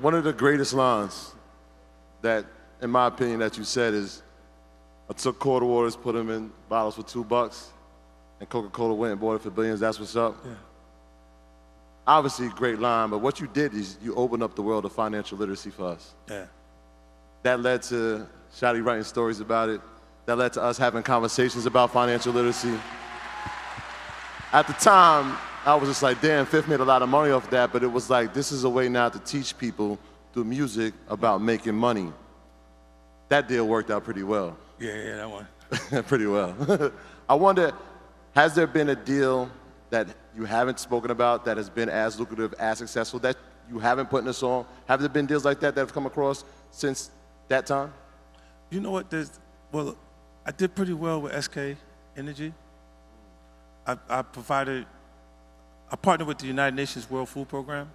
one of the greatest lines that, in my opinion, that you said is, I took quarter waters, put them in bottles for $2, and Coca Cola went and bought it for billions. That's what's up. Yeah. Obviously, great line, but what you did is you opened up the world of financial literacy for us. Yeah. That led to Shadi writing stories about it. That led to us having conversations about financial literacy. At the time, I was just like, damn, Fifth made a lot of money off that, but it was like, this is a way now to teach people through music about making money. That deal worked out pretty well. Yeah, that one. Pretty well. I wonder, has there been a deal that you haven't spoken about that has been as lucrative, as successful, that you haven't put in a song? Have there been deals like that that have come across since that time? You know what? Well, I did pretty well with SK Energy. I partnered with the United Nations World Food Program,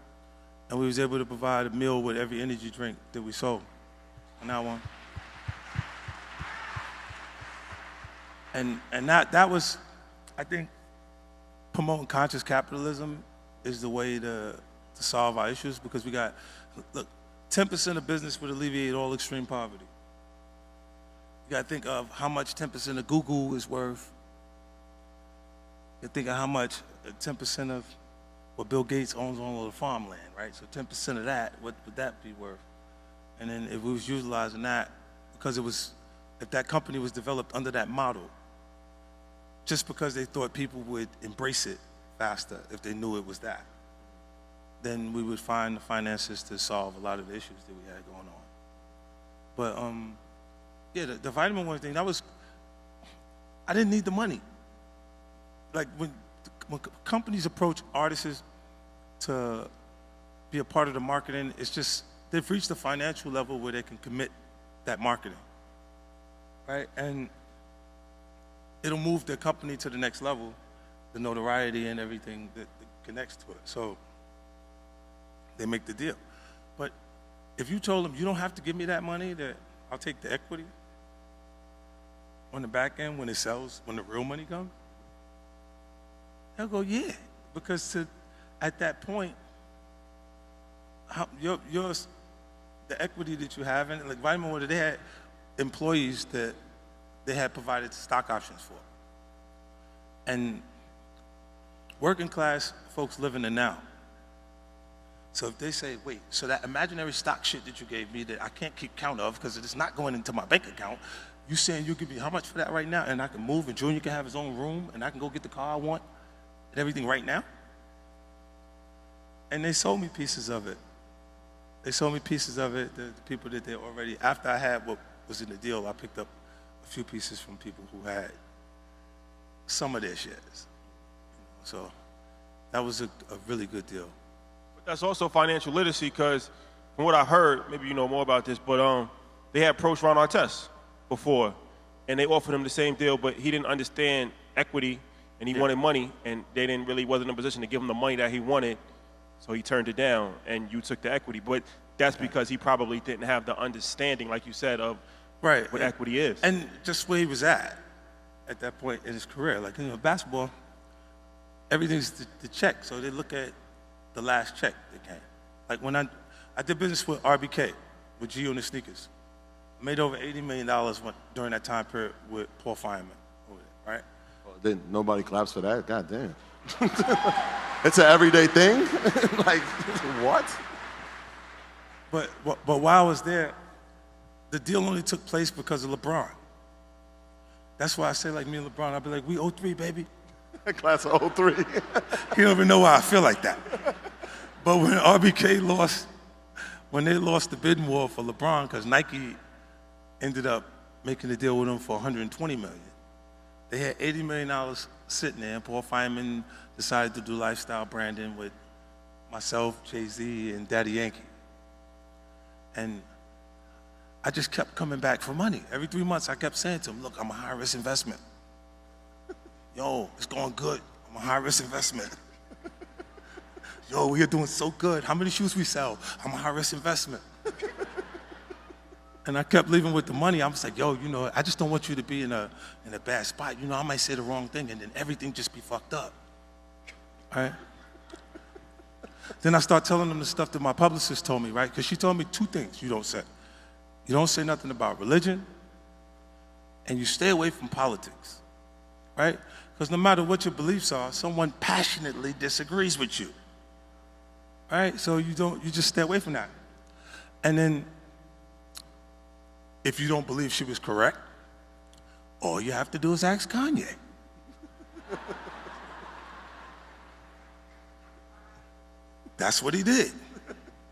and we was able to provide a meal with every energy drink that we sold on that one. And that was, I think, promoting conscious capitalism is the way to solve our issues, because we got, look, 10% of business would alleviate all extreme poverty. You got to think of how much 10% of Google is worth. You think of how much 10% of what Bill Gates owns on all the farmland, right? So 10% of that, what would that be worth? And then if we was utilizing that, because if that company was developed under that model, just because they thought people would embrace it faster if they knew it was that, then we would find the finances to solve a lot of the issues that we had going on. But yeah, the vitamin one thing, I didn't need the money. Like when companies approach artists to be a part of the marketing, it's just, they've reached a financial level where they can commit that marketing, right? And it'll move their company to the next level, the notoriety and everything that connects to it. So they make the deal. But if you told them, you don't have to give me that money, that I'll take the equity on the back end when it sells, when the real money comes, they'll go, yeah, because at that point, the equity that you have in, like Vitamin Water, they had employees that they had provided stock options for. And working class folks live in the now. So if they say, wait, so that imaginary stock shit that you gave me that I can't keep count of because it's not going into my bank account, you saying you give me how much for that right now, and I can move, and Junior can have his own room, and I can go get the car I want, and everything right now? And they sold me pieces of it. They sold me pieces of it, the people that they already, after I had what was in the deal, I picked up a few pieces from people who had some of their shares. So that was a really good deal. But that's also financial literacy, because from what I heard, maybe you know more about this, but they had approached Ron Artest before, and they offered him the same deal, but he didn't understand equity, and he wanted money, and they wasn't in a position to give him the money that he wanted, so he turned it down, and you took the equity. But that's because he probably didn't have the understanding, like you said, of what equity is. And just where he was at that point in his career. Like, basketball, everything's the check, so they look at the last check they came. Like when I did business with RBK, with Gio and the sneakers. I made over $80 million during that time period with Paul Fireman over there, right? Oh, then nobody claps for that? God damn. It's an everyday thing? Like, what? But while I was there, the deal only took place because of LeBron. That's why I say, like, me and LeBron, I'll be like, we 03, baby. Class of 03. You don't even know why I feel like that. But when RBK lost, when they lost the bidding war for LeBron, because Nike ended up making a deal with him for $120 million. They had $80 million sitting there, and Paul Fireman decided to do lifestyle branding with myself, Jay-Z, and Daddy Yankee. And I just kept coming back for money. Every 3 months, I kept saying to him, look, I'm a high-risk investment. Yo, it's going good. I'm a high-risk investment. Yo, we're doing so good. How many shoes we sell? I'm a high-risk investment. And I kept leaving with the money. I was like, yo, I just don't want you to be in a bad spot. I might say the wrong thing, and then everything just be fucked up. All right? Then I start telling them the stuff that my publicist told me, right? Because she told me 2 things you don't say. You don't say nothing about religion, and you stay away from politics, right? Because no matter what your beliefs are, someone passionately disagrees with you, right? So you just stay away from that. And then, if you don't believe she was correct, all you have to do is ask Kanye. That's what he did.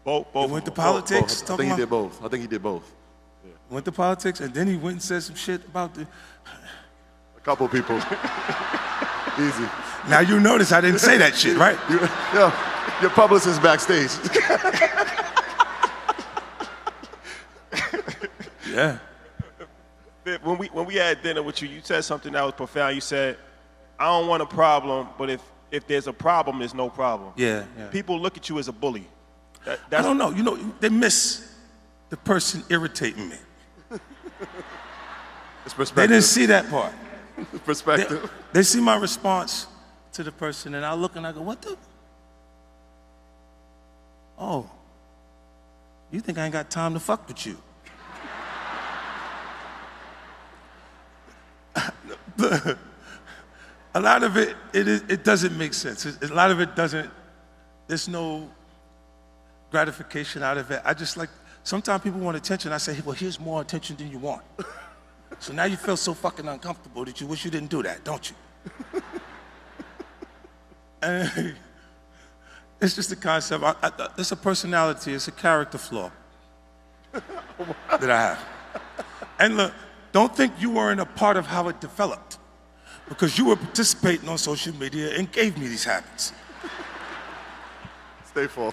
Both. He went to politics. I think he did both. I think he did both. Yeah. Went to politics, and then he went and said some shit about the... A couple people. Easy. Now you notice I didn't say that shit, right? Your publicist backstage. Yeah. When we had dinner with you, you said something that was profound. You said, I don't want a problem, but if there's a problem, there's no problem. Yeah. People look at you as a bully. I don't know. You know, they miss the person irritating me. It's perspective. They didn't see that part. Perspective. They see my response to the person, and I look and I go, what the? Oh, you think I ain't got time to fuck with you? A lot of it doesn't make sense. A lot of it doesn't, there's no gratification out of it. I just like, sometimes people want attention. I say, well, here's more attention than you want. So now you feel so fucking uncomfortable that you wish you didn't do that, don't you? And it's just a concept. It's a personality, it's a character flaw that I have. And look, don't think you weren't a part of how it developed, because you were participating on social media and gave me these habits. Stay full.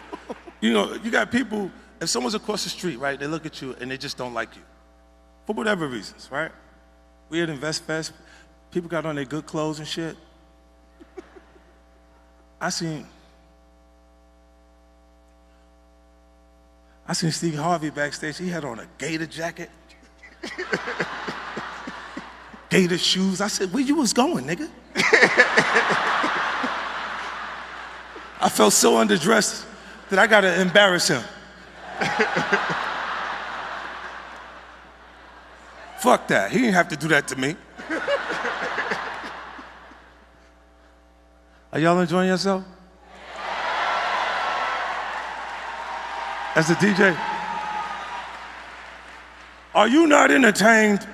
You know, you got people, if someone's across the street, right, they look at you and they just don't like you. For whatever reasons, right? We at Invest Fest, people got on their good clothes and shit. I seen Steve Harvey backstage. He had on a gator jacket, gator shoes. I said, where you was going, nigga? I felt so underdressed that I gotta embarrass him. Fuck that. He didn't have to do that to me. Are y'all enjoying yourself? As a DJ? Are you not entertained?